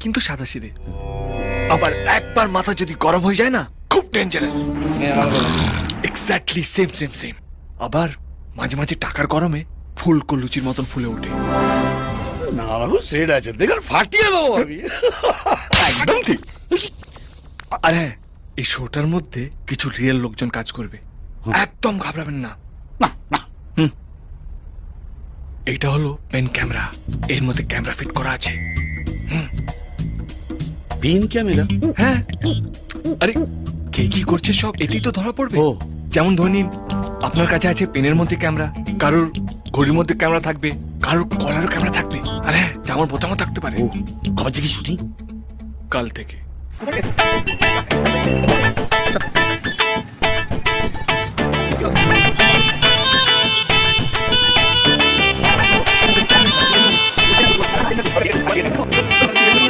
কিন্তু সাদাসিধে। আবার একবার মাথা যদি গরম হয়ে যায় না, খুব dangerous. Exactly same same same. আবার মাঝে মাঝে টাকার গরমে ফুলকো লুচির মতন ফুলে ওঠে। না বাবু সেট আছে, দেখুন ফাটিয়ে দেবো আমি। একদম ঠিক। আর হ্যাঁ, এই শোটার মধ্যে কিছু রিয়েল লোকজন কাজ করবে, একদম ঘাবড়াবেন না। না না, এইটা হলো পেন ক্যামেরা, এর মধ্যে ক্যামেরা ফিট করা আছে। Pen camera? হ্যাঁ, আরে কে কি করছে সব এতেই তো ধরা পড়বে। ও। যেমন ধরে নিন, আপনার কাছে আছে পেনের মধ্যে ক্যামেরা, কারোর ঘড়ির মধ্যে ক্যামেরা থাকবে, কারোর কলার ক্যামেরা থাকবে, আর হ্যাঁ জামার বোতামও থাকতে পারে। ও, কবে থেকে শুটিং? কাল থেকে।